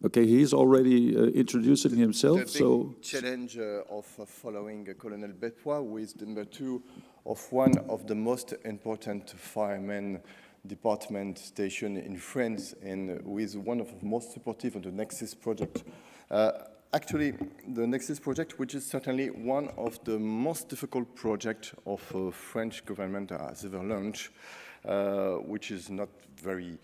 Okay, he's already introducing himself, the big challenge of following Colonel Bepois, who is the number 2 of one of the most important firemen department station in France, and who is one of the most supportive of the NexSIS project. Actually, the NexSIS project, which is certainly one of the most difficult projects of French government has ever launched, which is not very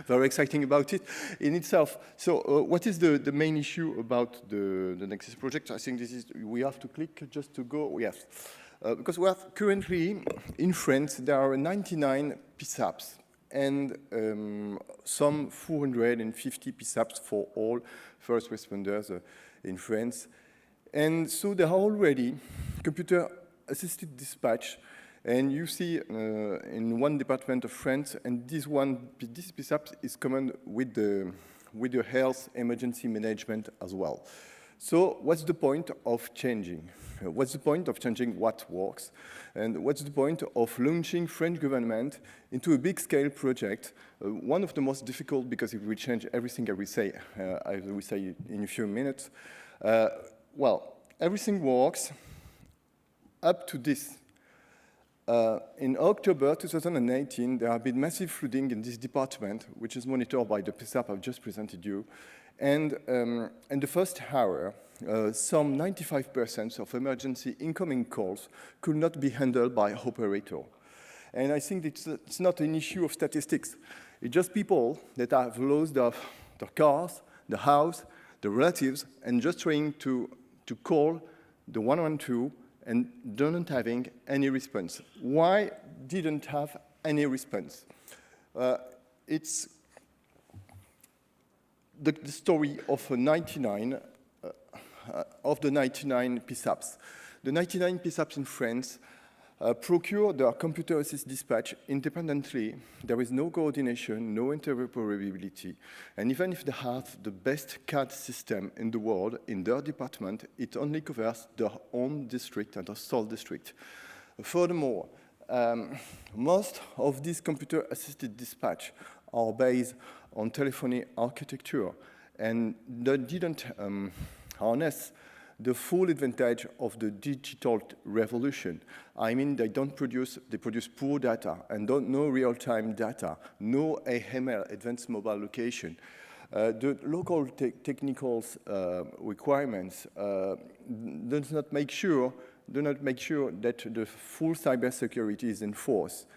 very exciting about it in itself. So what is the main issue about the NexSIS project? I think this is, we have to click just to go, yes. Because we have currently, in France, there are 99 PSAPs and some 450 PSAPs for all first responders in France. And so there are already computer-assisted dispatch. And you see in one department of France, and this PSAP is common with the health emergency management as well. So what's the point of changing? What's the point of changing what works? And what's the point of launching French government into a big-scale project? One of the most difficult, because it will change everything I will say in a few minutes. Well, everything works up to this. In October 2018, there have been massive flooding in this department, which is monitored by the PSAP I've just presented you. And in the first hour, some 95% of emergency incoming calls could not be handled by operator. And I think it's not an issue of statistics. It's just people that have lost their cars, the house, the relatives, and just trying to call the 112 and not having any response. Why didn't have any response? It's the story of 99 of the 99 PSAPs. The 99 PSAPs in France procure their computer-assisted dispatch independently. There is no coordination, no interoperability. And even if they have the best CAD system in the world in their department, it only covers their own district and their sole district. Furthermore, most of these computer-assisted dispatch are based on telephony architecture, and they didn't harness the full advantage of the digital revolution. I mean, they produce poor data and no real-time data, no AML, advanced mobile location. The local technical requirements do not make sure that the full cybersecurity is enforced.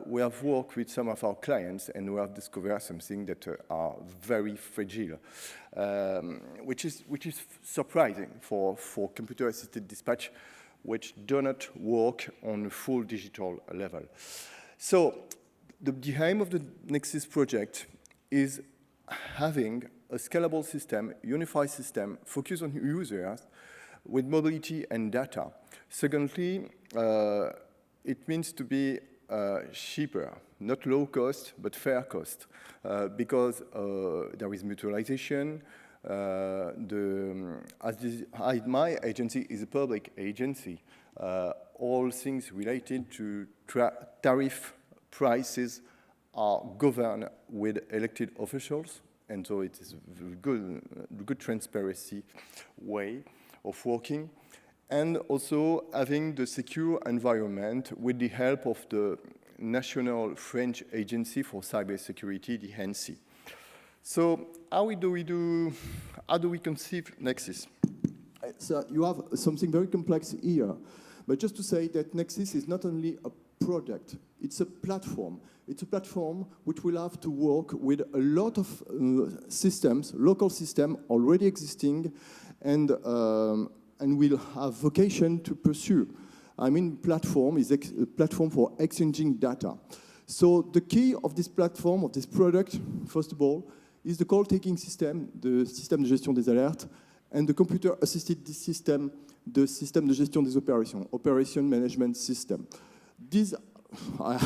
We have worked with some of our clients and we have discovered something that are very fragile, which is surprising for computer-assisted dispatch, which do not work on a full digital level. So the aim of the NexSIS project is having a scalable system, unified system, focused on users with mobility and data. Secondly, it means to be cheaper, not low cost, but fair cost, because there is mutualization. My agency is a public agency. All things related to tariff prices are governed with elected officials, and so it is a good transparency way of working. And also having the secure environment with the help of the National French Agency for Cybersecurity, the ANSC. So how do we conceive NexSIS? So you have something very complex here, but just to say that NexSIS is not only a product, it's a platform. It's a platform which will have to work with a lot of systems, local systems already existing, and will have vocation to pursue. I mean, platform is a platform for exchanging data. So the key of this platform, of this product, first of all, is the call-taking system, the système de gestion des alertes, and the computer-assisted system, the système de gestion des opérations, operation management system. These, I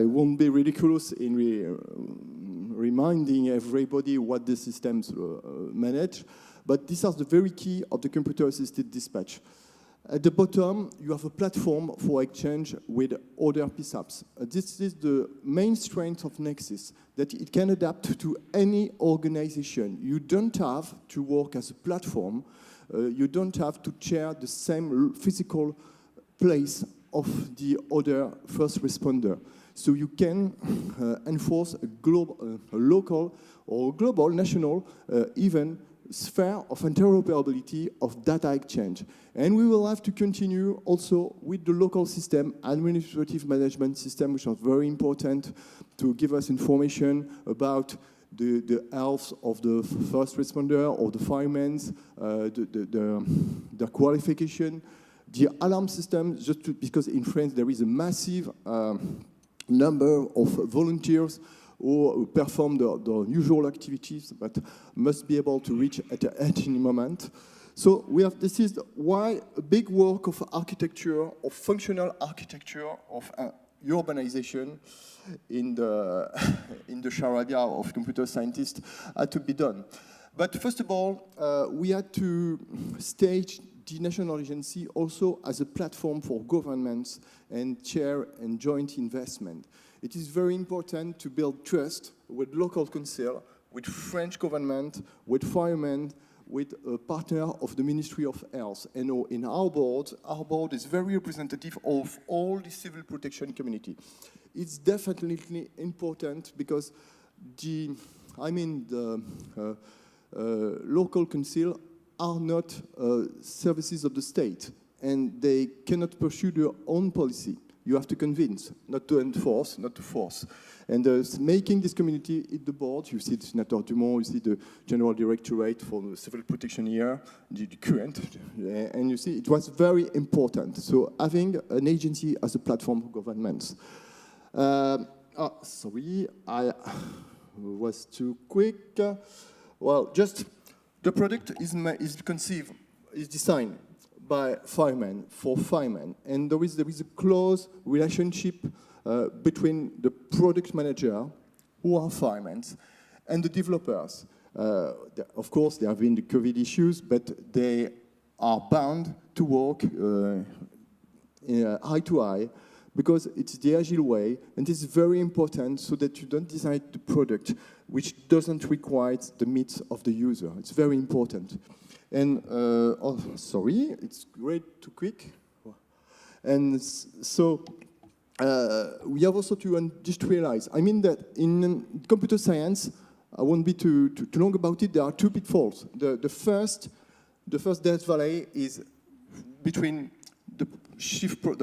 won't be ridiculous in reminding everybody what the systems manage, but these are the very key of the computer-assisted dispatch. At the bottom, you have a platform for exchange with other PSAPs. This is the main strength of NexSIS, that it can adapt to any organization. You don't have to work as a platform. You don't have to share the same physical place of the other first responder. So you can enforce a local or global, national, even sphere of interoperability of data exchange. And we will have to continue also with the local system, administrative management system, which are very important to give us information about the health of the first responder or the firemen, the qualification, the alarm system, because in France there is a massive number of volunteers who perform the usual activities but must be able to reach at any moment. So this is why a big work of architecture, of functional architecture, of urbanization in the charabia of computer scientists had to be done. But first of all, we had to stage the national agency also as a platform for governments and share and joint investment. It is very important to build trust with local council, with French government, with firemen, with a partner of the Ministry of Health. And in our board is very representative of all the civil protection community. It's definitely important because the local council are not services of the state, and they cannot pursue their own policy. You have to convince, not to enforce, not to force. And making this community at the board, you see the Senator Dumont, you see the General Directorate for the Civil Protection here, the current, and you see it was very important. So having an agency as a platform for governments. Sorry, I was too quick. Well, just the product is designed by firemen, for firemen. And there is a close relationship between the product manager, who are firemen, and the developers. Of course, there have been the COVID issues, but they are bound to work eye to eye, because it's the agile way, and this is very important so that you don't design the product which doesn't require the needs of the user. It's very important. And, sorry, it's great too quick. And so, we have also to industrialize. I mean that in computer science, I won't be too long about it, there are two pitfalls. The first death valley is between the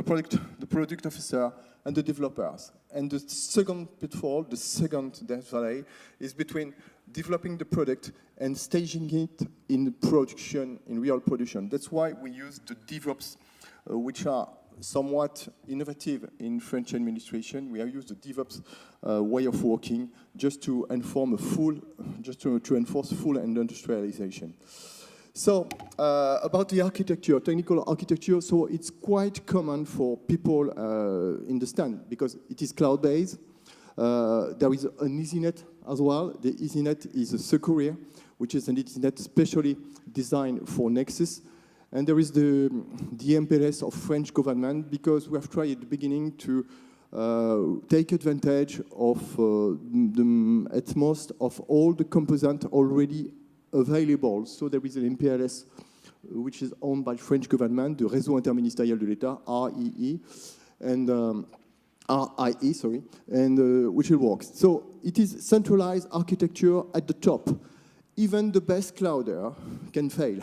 product officer and the developers. And the second pitfall, the second death valley, is between developing the product and staging it in production, in real production. That's why we use the DevOps, which are somewhat innovative in French administration. We have used the DevOps way of working just to enforce full industrialization. So, about the architecture, technical architecture, so it's quite common for people understand, because it is cloud-based. There is an EasyNet as well. The EasyNet is a Securia, which is an EasyNet specially designed for NexSIS. And there is the MPLS of French government, because we have tried at the beginning to take advantage of at most of all the components already available. So there is an MPLS which is owned by French government, the Réseau Interministériel de l'État, RIE, and RIE, sorry, and which will work. So it is centralized architecture at the top. Even the best clouder can fail.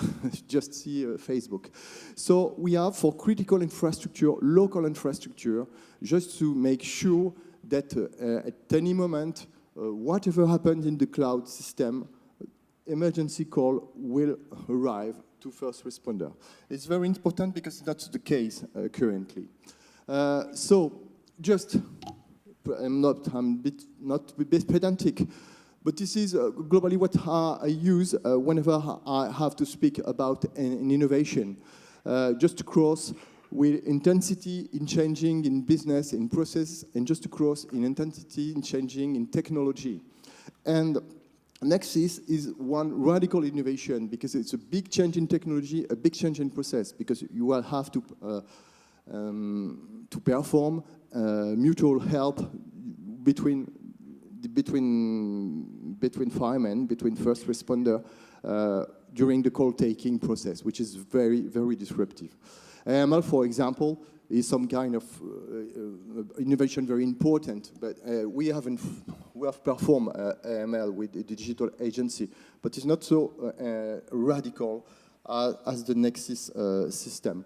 Just see Facebook. So we have, for critical infrastructure, local infrastructure, just to make sure that at any moment, whatever happens in the cloud system, emergency call will arrive to first responder. It's very important because that's the case currently. So just, I'm a bit pedantic, but this is globally what I use whenever I have to speak about an innovation. Just to cross with intensity in changing in business, in process, and just to cross in intensity in changing in technology. And NexSIS is one radical innovation because it's a big change in technology, a big change in process, because you will have to perform mutual help between firemen, between first responder during the call-taking process, which is very, very disruptive. AML, for example, is some kind of innovation very important, but we have performed AML with the digital agency, but it's not so radical as the NexSIS system.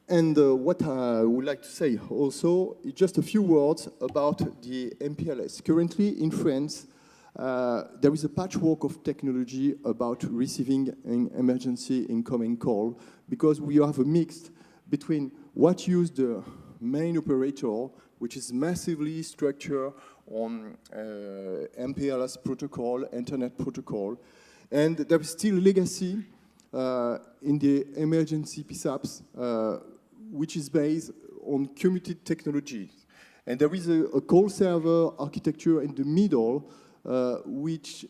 And what I would like to say also is just a few words about the MPLS. Currently in France, there is a patchwork of technology about receiving an emergency incoming call, because we have a mix between what use the main operator, which is massively structured on MPLS protocol, internet protocol, and there is still legacy in the emergency PSAPs, which is based on commuted technology. And there is a call server architecture in the middle, which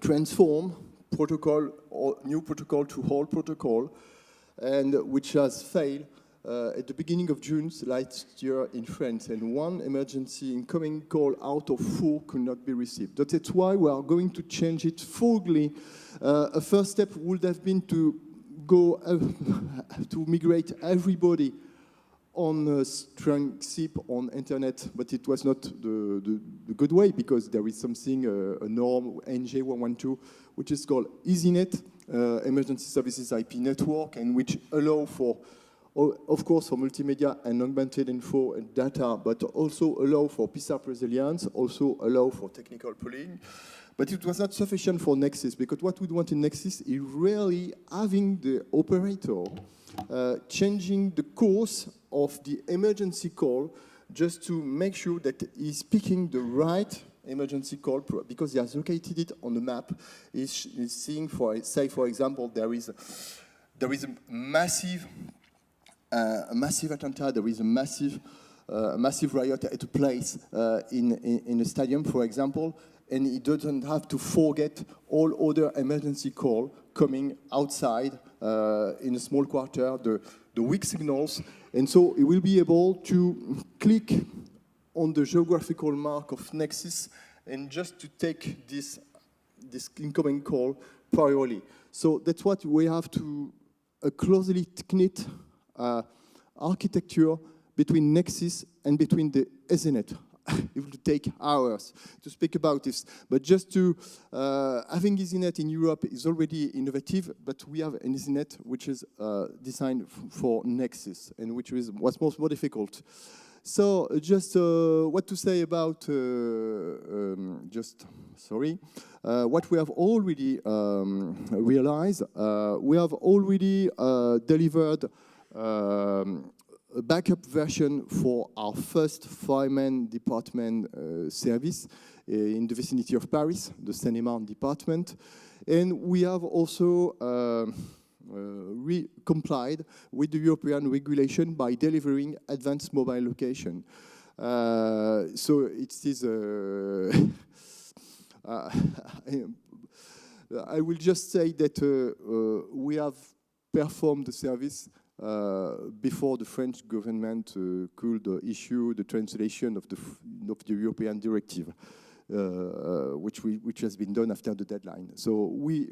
transform protocol or new protocol to whole protocol, and which has failed at the beginning of June last year in France, and one emergency incoming call out of 4 could not be received. That's why we are going to change it fully. A first step would have been to go to migrate everybody on strong SIP on internet, but it was not the good way, because there is something, a norm, NJ112, which is called EasyNet, Emergency Services IP Network, and which allow for, of course, for multimedia and augmented info and data, but also allow for PSAP resilience, also allow for technical pooling. But it was not sufficient for NexSIS, because what we want in NexSIS is really having the operator changing the course of the emergency call, just to make sure that he's picking the right emergency call, because he has located it on the map. He's seeing, say, for example, there is a massive attentat, there is a massive riot at a place in a stadium, for example, and he doesn't have to forget all other emergency call coming outside in a small quarter, the weak signals, and so he will be able to click on the geographical mark of NexSIS and just to take this incoming call priorly. So that's what we have to closely knit architecture between NexSIS and between the EZNet. It will take hours to speak about this, but just to having EZNet in Europe is already innovative, but we have an EZNet which is designed for NexSIS, and which was more difficult. So just what to say about what we have already realized. We have already delivered a backup version for our first fireman department service in the vicinity of Paris, the Seine-et-Marne department. And we have also complied with the European regulation by delivering advanced mobile location. So it is I will just say that we have performed the service before the French government could issue the translation of the European directive, which has been done after the deadline. So we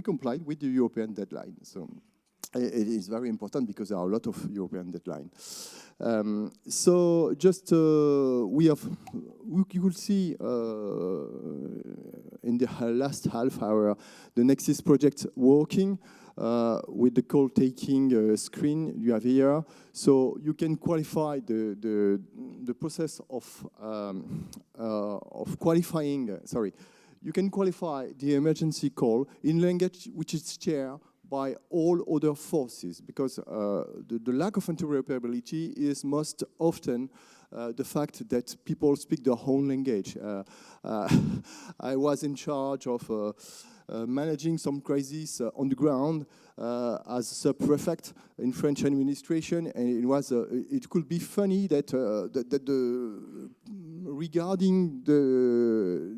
complied with the European deadline. So it is very important, because there are a lot of European deadlines. So just you will see in the last half hour the NexSIS project working. With the call-taking screen you have here, so you can qualify the process of qualifying. You can qualify the emergency call in language which is shared by all other forces, because the lack of interoperability is most often the fact that people speak their own language. I was in charge of managing some crises on the ground as sub-prefect in French administration, and it could be funny that the regarding the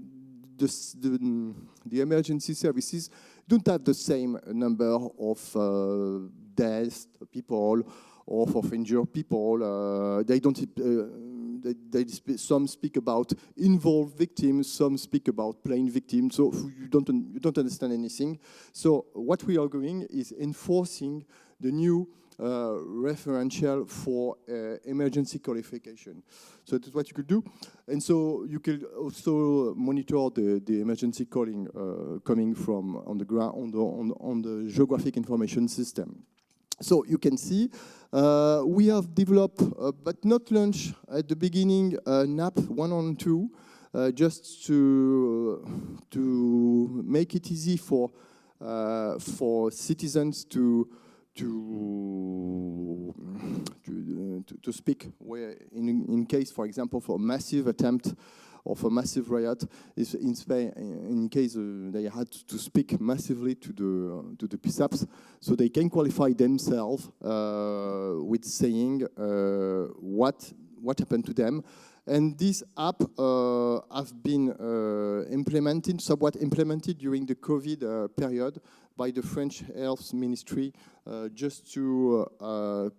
emergency services, don't have the same number of deaths, people, or of injured people. They don't. Some speak about involved victims, some speak about plain victims. So you don't understand anything. So what we are doing is enforcing the new referential for emergency qualification. So that's what you could do. And so you could also monitor the emergency calling coming from on the ground on the geographic information system. So you can see we have developed, but not launched at the beginning, NAP 112, just to make it easy for citizens to speak, where in case, for example, for a massive attempt or for massive riot, in Spain, in case they had to speak massively to the PSAPs, so they can qualify themselves with saying what happened to them. And this app have been somewhat implemented during the COVID period by the French Health Ministry, just to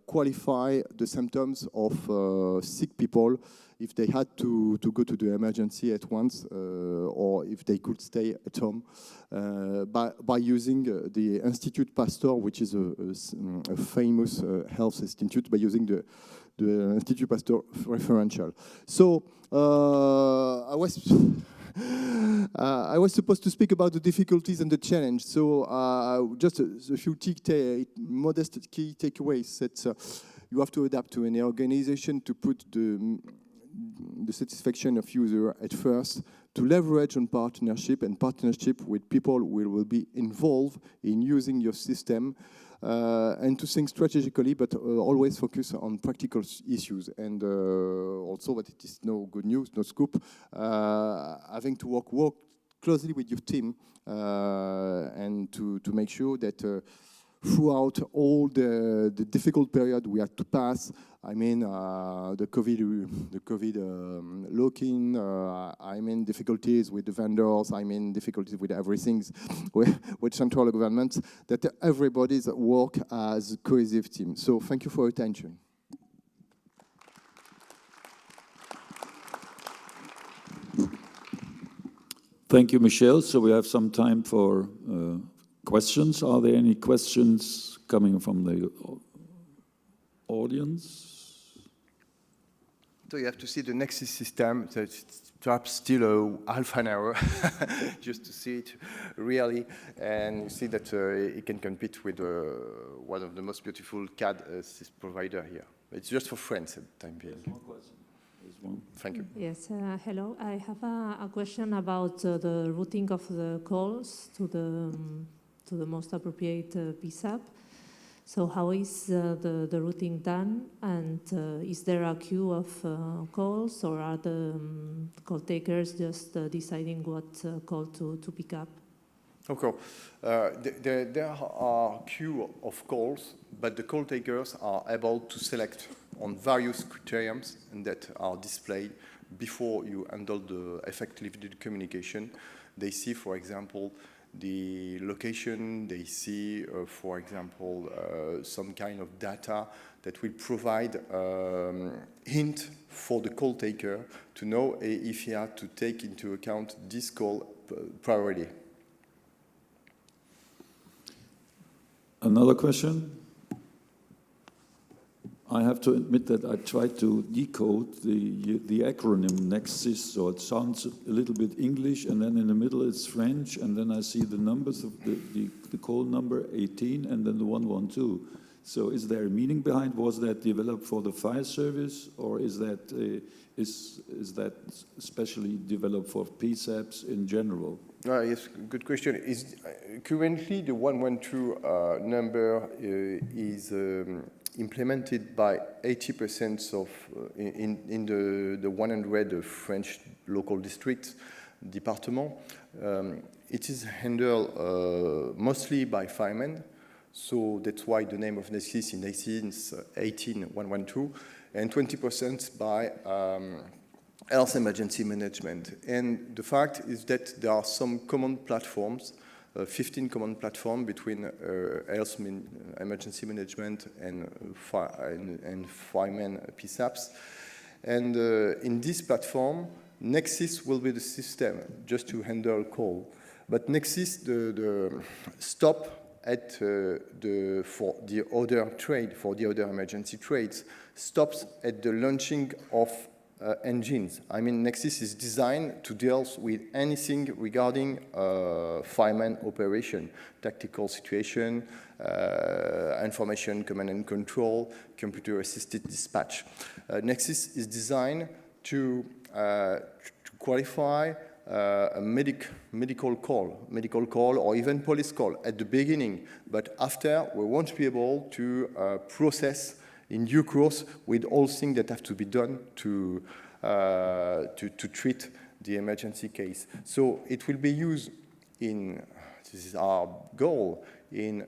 qualify the symptoms of sick people if they had to go to the emergency at once, or if they could stay at home, by using the Institute Pasteur, which is a famous health institute, by using the Institute Pasteur referential. So I was supposed to speak about the difficulties and the challenge. So just a few modest key takeaways that you have to adapt to any organization to put the satisfaction of user at first, to leverage on partnership with people who will be involved in using your system, and to think strategically, but always focus on practical issues. And also, but it is no good news, no scoop, having to work closely with your team and to make sure that throughout all the difficult period we had to pass, I mean the COVID lock-in, I mean difficulties with the vendors, I mean difficulties with everything with central governments, that everybody's work as a cohesive team. So thank you for your attention. Thank you, Michel. So we have some time for questions. Are there any questions coming from the audience? So you have to see the NexSIS system. So it's perhaps still a half an hour just to see it really, and you see that it can compete with one of the most beautiful CAD SIS provider here. It's just for France at the time being. There's one question. There's one. Thank you. Yes, hello. I have a question about the routing of the calls to the most appropriate PSAP. So how is the routing done, and is there a queue of calls, or are the call takers just deciding what call to pick up? Okay. There are queue of calls, but the call takers are able to select on various criteria that are displayed before you handle the effective communication. They see, for example, the location, they see, for example, some kind of data that will provide hint for the call taker to know if he had to take into account this call priority. Another question? I have to admit that I tried to decode the acronym NexSIS, so it sounds a little bit English, and then in the middle it's French, and then I see the numbers of the call number 18 and then the 112. So is there a meaning behind? Was that developed for the fire service, or is that especially developed for PSAPs in general? Yes, good question. Currently the 112 number is implemented by 80% of in the 100 French local districts department. It is handled mostly by firemen, so that's why the name of NexSIS is 18112, and 20% by health emergency management. And the fact is that there are some common platforms, 15 common platforms between health emergency management and fireman PSAPs. And in this platform, NexSIS will be the system just to handle call. But NexSIS, the stop at for the other emergency trades, stops at the launching of engines. I mean, NexSIS is designed to deal with anything regarding fireman operation, tactical situation, information command and control, computer-assisted dispatch. NexSIS is designed to qualify a medical call, or even police call at the beginning, but after we won't be able to process in due course with all things that have to be done to treat the emergency case. So it will be used in, this is our goal, in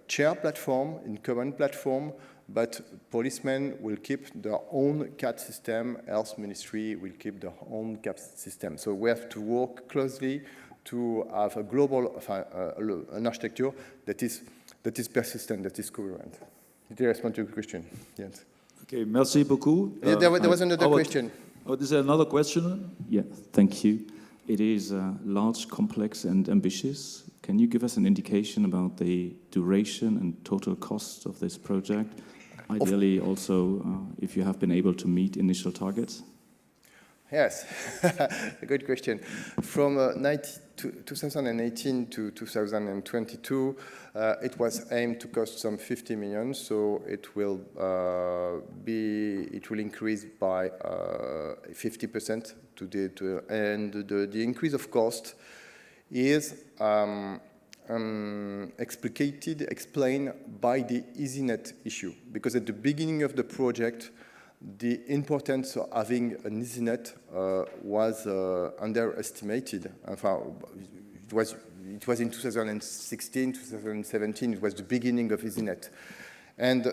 chair platform, in command platform, but policemen will keep their own CAD system, health ministry will keep their own CAD system. So we have to work closely to have a global, an architecture that is persistent, that is coherent. Did I respond to your question? Yes. Okay, merci beaucoup. There was another question. Oh, is there another question? Yeah, thank you. It is large, complex, and ambitious. Can you give us an indication about the duration and total cost of this project? Ideally, also, if you have been able to meet initial targets? Yes, a good question. From 2018 to 2022, it was aimed to cost some 50 million, so it will increase by 50% and the increase of cost is explained by the EasyNet issue, because at the beginning of the project, the importance of having an EasyNet was underestimated. It was in 2016, 2017, it was the beginning of EasyNet. And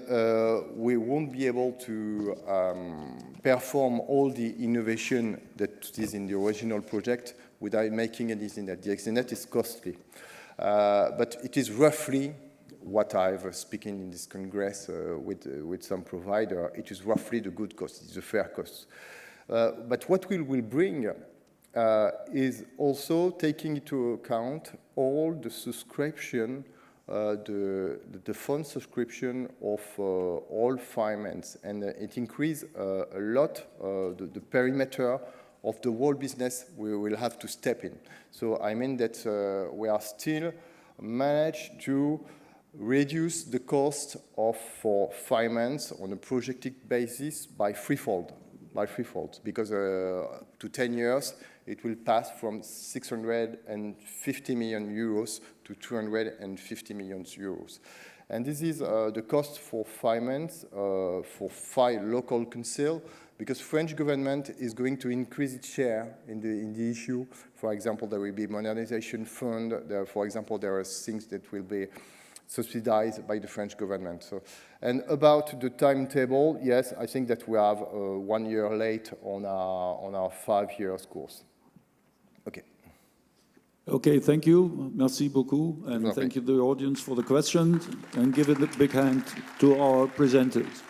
we won't be able to perform all the innovation that is in the original project without making an EasyNet. The EasyNet is costly. But it is roughly what I've speaking in this congress with some provider, it is roughly the good cost, it's a fair cost. But what we will bring is also taking into account all the subscription, the fund subscription of all firemen, and it increases a lot the perimeter of the whole business we will have to step in. So I mean that we are still managed to reduce the cost for firemen on a projected basis by threefold, because to 10 years, it will pass from 650 million euros to 250 million euros. And this is the cost for firemen, for 5 local councils, because French government is going to increase its share in the issue. For example, there will be modernization fund. For example, there are things that will be subsidized by the French government. So, and about the timetable, yes, I think that we have 1 year late on our 5 years course. Okay. Okay, thank you. Merci beaucoup. And thank you to the audience for the questions. And give it a big hand to our presenters.